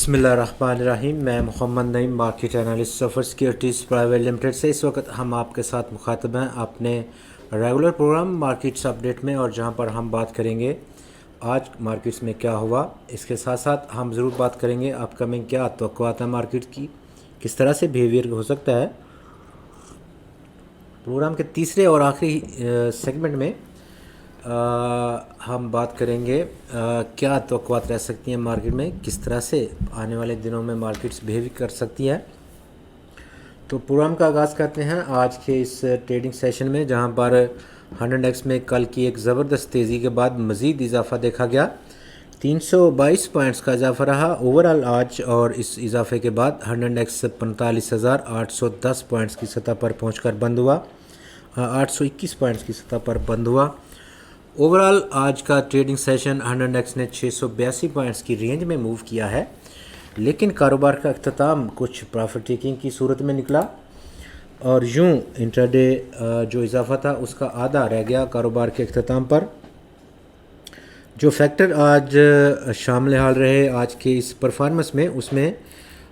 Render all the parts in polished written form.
بسم اللہ الرحمن الرحیم. میں محمد نعیم مارکیٹ انالسٹ سفر سیکیورٹیز پرائیویٹ لمیٹڈ سے اس وقت ہم آپ کے ساتھ مخاطب ہیں اپنے ریگولر پروگرام مارکیٹس اپڈیٹ میں، اور جہاں پر ہم بات کریں گے آج مارکیٹس میں کیا ہوا. اس کے ساتھ ساتھ ہم ضرور بات کریں گے اپ کمنگ کیا توقعات ہیں مارکیٹ کی، کس طرح سے بیہیویئر ہو سکتا ہے. پروگرام کے تیسرے اور آخری سیگمنٹ میں ہم بات کریں گے کیا توقعات رہ سکتی ہیں مارکیٹ میں، کس طرح سے آنے والے دنوں میں مارکیٹس بیہیو کر سکتی ہیں. تو پروگرام کا آغاز کرتے ہیں آج کے اس ٹریڈنگ سیشن میں، جہاں پر 100 میں کل کی ایک زبردست تیزی کے بعد مزید اضافہ دیکھا گیا. 322 پوائنٹس کا اضافہ رہا اوورآل آج، اور اس اضافے کے بعد 100 45,810 پوائنٹس کی سطح پر پہنچ کر بند ہوا، 821 پوائنٹس کی سطح پر بند ہوا. اوورآل آج کا ٹریڈنگ سیشن 100 نے 682 پوائنٹس کی رینج میں موو کیا ہے، لیکن کاروبار کا اختتام کچھ پرافٹ ٹیکنگ کی صورت میں نکلا، اور یوں انٹراڈے جو اضافہ تھا اس کا آدھا رہ گیا کاروبار کے اختتام پر. جو فیکٹر آج شامل حال رہے آج کے اس پرفارمنس میں، اس میں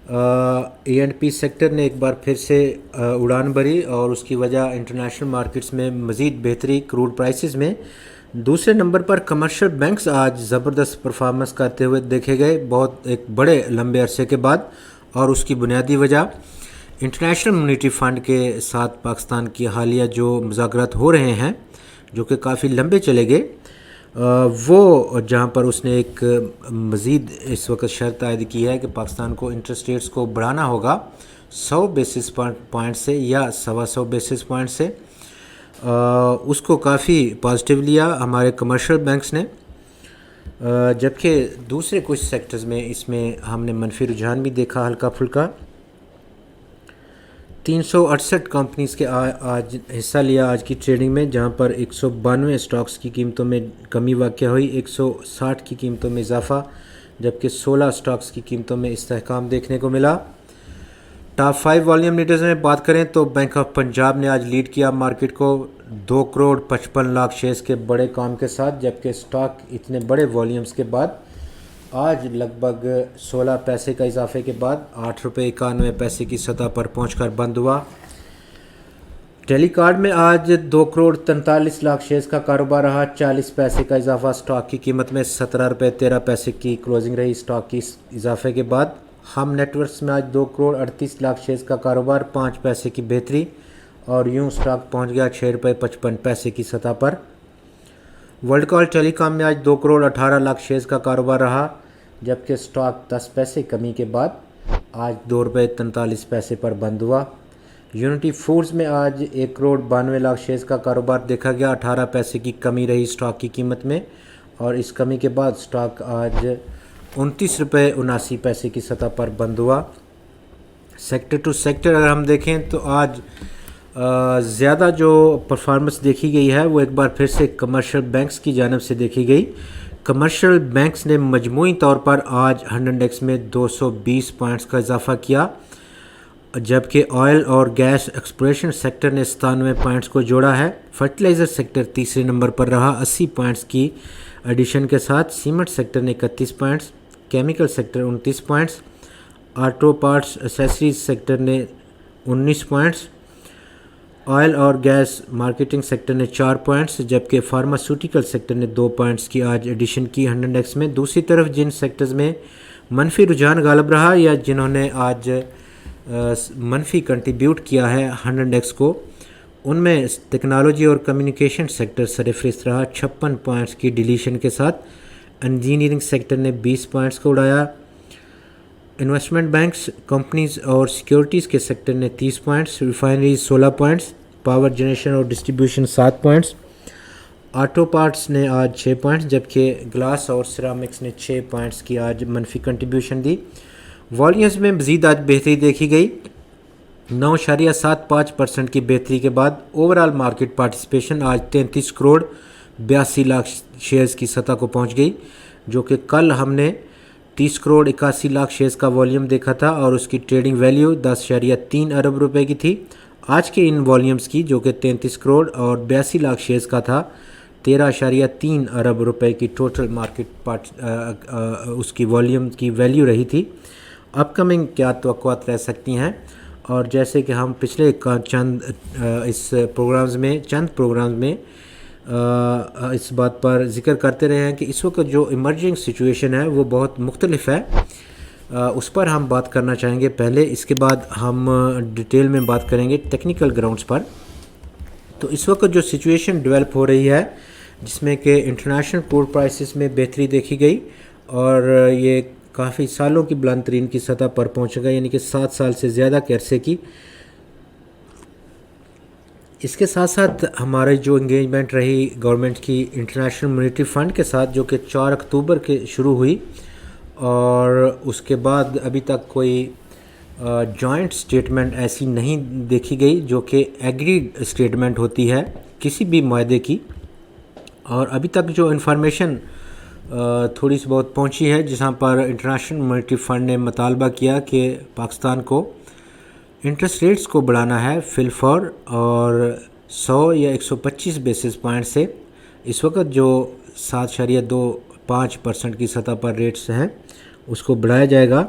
A&P سیکٹر نے ایک بار پھر سے اڑان بھری، اور اس کی وجہ انٹرنیشنل مارکیٹس میں مزید بہتری کروڈ پرائسز میں. دوسرے نمبر پر کمرشل بینکس آج زبردست پرفارمنس کرتے ہوئے دیکھے گئے بہت ایک بڑے لمبے عرصے کے بعد، اور اس کی بنیادی وجہ انٹرنیشنل مونیٹری فنڈ کے ساتھ پاکستان کی حالیہ جو مذاکرات ہو رہے ہیں، جو کہ کافی لمبے چلے گئے، وہ جہاں پر اس نے ایک مزید اس وقت شرط عائد کی ہے کہ پاکستان کو انٹرسٹ ریٹس کو بڑھانا ہوگا 100 بیسس پوائنٹ سے یا 125 بیسس پوائنٹ سے. اس کو کافی پازیٹیو لیا ہمارے کمرشل بینکس نے، جبکہ دوسرے کچھ سیکٹرز میں اس میں ہم نے منفی رجحان بھی دیکھا ہلکا پھلکا. 368 کمپنیز کے آج حصہ لیا آج کی ٹریڈنگ میں، جہاں پر 192 سٹاکس کی قیمتوں میں کمی واقع ہوئی، 160 کی قیمتوں میں اضافہ، جبکہ 16 سٹاکس کی قیمتوں میں استحکام دیکھنے کو ملا. ٹاپ 5 والیوم لیڈرز میں بات کریں تو بینک آف پنجاب نے آج لیڈ کیا مارکیٹ کو 2 کروڑ 55 لاکھ شیئرز کے بڑے کام کے ساتھ، جبکہ سٹاک اتنے بڑے والیومز کے بعد آج لگ بھگ 16 پیسے کا اضافے کے بعد 8 روپے 91 پیسے کی سطح پر پہنچ کر بند ہوا. ٹیلی کارڈ میں آج 2 کروڑ 43 لاکھ شیئرز کا کاروبار رہا، 40 پیسے کا اضافہ، سٹاک کی قیمت میں 17 روپے 13 پیسے کی کلوزنگ رہی. سٹاک کی اضافے کے بعد ہم نیٹ ورکس میں آج 2 کروڑ 38 لاکھ شیئرز کا کاروبار، 5 پیسے کی بہتری، اور یوں سٹاک پہنچ گیا 6 روپے 55 پیسے کی سطح پر. ورلڈ کال ٹیلی کام میں آج 2 کروڑ 18 لاکھ شیئرز کا کاروبار رہا، جبکہ سٹاک 10 پیسے کمی کے بعد آج 2 روپے 43 پیسے پر بند ہوا. یونٹی فوڈز میں آج 1 کروڑ 92 لاکھ شیئرز کا کاروبار دیکھا گیا، 18 پیسے کی کمی رہی سٹاک کی قیمت میں، اور اس کمی کے بعد سٹاک آج 29 روپے 79 پیسے کی سطح پر بند ہوا. سیکٹر ٹو سیکٹر اگر ہم دیکھیں تو آج زیادہ جو پرفارمنس دیکھی گئی ہے وہ ایک بار پھر سے کمرشل بینکس کی جانب سے دیکھی گئی. کمرشل بینکس نے مجموعی طور پر آج 100 میں 220 پوائنٹس کا اضافہ کیا، جبکہ آئل اور گیس ایکسپلوریشن سیکٹر نے 97 پوائنٹس کو جوڑا ہے. فرٹیلائزر سیکٹر تیسرے نمبر پر رہا 80 پوائنٹس کی ایڈیشن کے ساتھ. سیمنٹ سیکٹر نے 31 points, chemical sector 29 points, auto parts accessories sector نے 19 پوائنٹس، آئل اور گیس مارکیٹنگ سیکٹر نے 4 پوائنٹس، جبکہ فارماسیوٹیکل سیکٹر نے 2 پوائنٹس کی آج ایڈیشن کی 100 میں. دوسری طرف جن سیکٹرز میں منفی رجحان غالب رہا یا جنہوں نے آج منفی کنٹریبیوٹ کیا ہے 100 کو، ان میں ٹیکنالوجی اور کمیونیکیشن سیکٹر سرفہرست رہا 56 پوائنٹس کی ڈیلیشن کے ساتھ. انجینئرنگ سیکٹر نے 20 پوائنٹس کو اڑایا. انویسٹمنٹ بینکس، کمپنیز اور سیکیورٹیز کے سیکٹر نے 30 points, refineries 16 points, power generation اور ڈسٹریبیوشن 7 پوائنٹس، آٹو پارٹس نے آج 6 پوائنٹس، جبکہ گلاس اور سیرامکس نے 6 پوائنٹس کی آج منفی کنٹریبیوشن دی. والیومز میں مزید آج بہتری دیکھی گئی، 9.75% کی بہتری کے بعد اوورآل مارکیٹ پارٹیسپیشن آج 33 کروڑ 82 لاکھ شیئرز کی سطح کو پہنچ گئی، جو کہ کل ہم نے 30 کروڑ 81 لاکھ شیئرز کا والیوم دیکھا تھا، اور اس کی ٹریڈنگ ویلیو 10.3 ارب روپے کی تھی. آج کے ان والیومز کی، جو کہ 33 کروڑ اور 82 لاکھ شیئرز کا تھا، 13.3 ارب روپے کی ٹوٹل مارکیٹ اس کی والیوم کی ویلیو رہی تھی. اپ کمنگ کیا توقعات رہ سکتی ہیں، اور جیسے کہ ہم پچھلے چند پروگرامز میں اس بات پر ذکر کرتے رہے ہیں کہ اس وقت جو ایمرجنگ سچویشن ہے وہ بہت مختلف ہے، اس پر ہم بات کرنا چاہیں گے پہلے، اس کے بعد ہم ڈیٹیل میں بات کریں گے ٹیکنیکل گراؤنڈز پر۔ تو اس وقت جو سچویشن ڈیولپ ہو رہی ہے جس میں کہ انٹرنیشنل کروڈ پرائسز میں بہتری دیکھی گئی اور یہ کافی سالوں کی بلند ترین کی سطح پر پہنچ گئی، یعنی کہ 7 سال سے زیادہ کے عرصے کی۔ اس کے ساتھ ساتھ ہماری جو انگیجمنٹ رہی گورنمنٹ کی انٹرنیشنل مانیٹری فنڈ کے ساتھ، جو کہ 4 اکتوبر کے شروع ہوئی، اور اس کے بعد ابھی تک کوئی جوائنٹ سٹیٹمنٹ ایسی نہیں دیکھی گئی جو کہ ایگریڈ سٹیٹمنٹ ہوتی ہے کسی بھی معاہدے کی، اور ابھی تک جو انفارمیشن تھوڑی سی بہت پہنچی ہے جہاں پر انٹرنیشنل مانیٹری فنڈ نے مطالبہ کیا کہ پاکستان کو انٹرسٹ ریٹس کو بڑھانا ہے فی الفور، اور 100 یا 125 بیسس پوائنٹ سے اس وقت جو 7.25% کی سطح پر ریٹس ہیں اس کو بڑھایا جائے گا،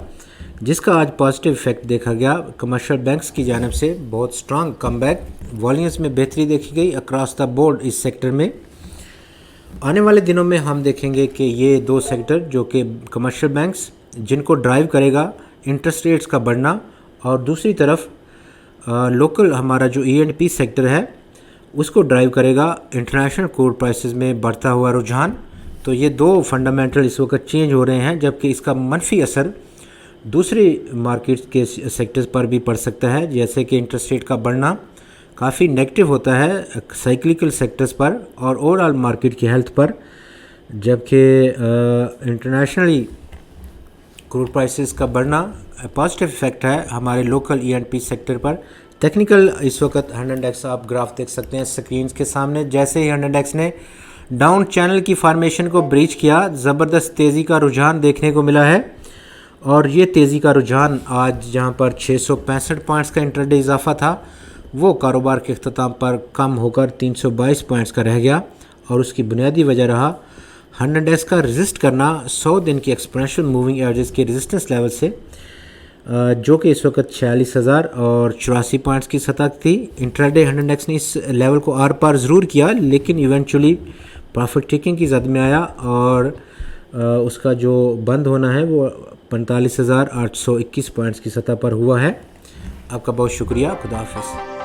جس کا آج پازیٹیو ایفیکٹ دیکھا گیا۔ کمرشل بینکس کی جانب سے بہت سٹرانگ کم بیک، والیومز میں بہتری دیکھی گئی اکراس دا بورڈ اس سیکٹر میں۔ آنے والے دنوں میں ہم دیکھیں گے کہ یہ 2 سیکٹر جو کہ کمرشل بینکس جن کو ڈرائیو کرے گا انٹرسٹ ریٹس کا بڑھنا، اور دوسری طرف لوکل ہمارا جو E&P سیکٹر ہے اس کو ڈرائیو کرے گا انٹرنیشنل کروڈ پرائسز میں بڑھتا ہوا رجحان۔ تو یہ 2 فنڈامنٹل اس وقت چینج ہو رہے ہیں، جبکہ اس کا منفی اثر دوسری مارکیٹس کے سیکٹرز پر بھی پڑ سکتا ہے، جیسے کہ انٹرسٹ ریٹ کا بڑھنا کافی نیگیٹو ہوتا ہے سائیکلیکل سیکٹرز پر اور اوور آل مارکیٹ کی ہیلتھ پر، جبکہ انٹرنیشنلی کروڈ پرائسز کا بڑھنا پازیٹیو ایفیکٹ ہے ہمارے لوکل E&P سیکٹر پر۔ ٹیکنیکل اس وقت 100 انڈیکس آپ گراف دیکھ سکتے ہیں سکرینز کے سامنے، جیسے ہی 100 انڈیکس نے ڈاؤن چینل کی فارمیشن کو بریچ کیا، زبردست تیزی کا رجحان دیکھنے کو ملا ہے، اور یہ تیزی کا رجحان آج جہاں پر 665 پوائنٹس کا انٹرڈے اضافہ تھا، وہ کاروبار کے اختتام پر کم ہو کر 322 پوائنٹس کا رہ گیا، اور اس کی بنیادی وجہ رہا 100 انڈیکس کا ریزسٹ کرنا 100 دن کی ایکسپوننشل موونگ ایوریجز کے ریزسٹنس لیول سے، جو کہ اس وقت 46,084 پوائنٹس کی سطح تھی۔ انٹراڈے 100 انڈیکس نے اس لیول کو آر پار ضرور کیا، لیکن ایونچولی پروفٹ ٹیکنگ کی زد میں آیا، اور اس کا جو بند ہونا ہے وہ 45,821 پوائنٹس کی سطح پر ہوا ہے۔ آپ کا بہت شکریہ، خدا حافظ۔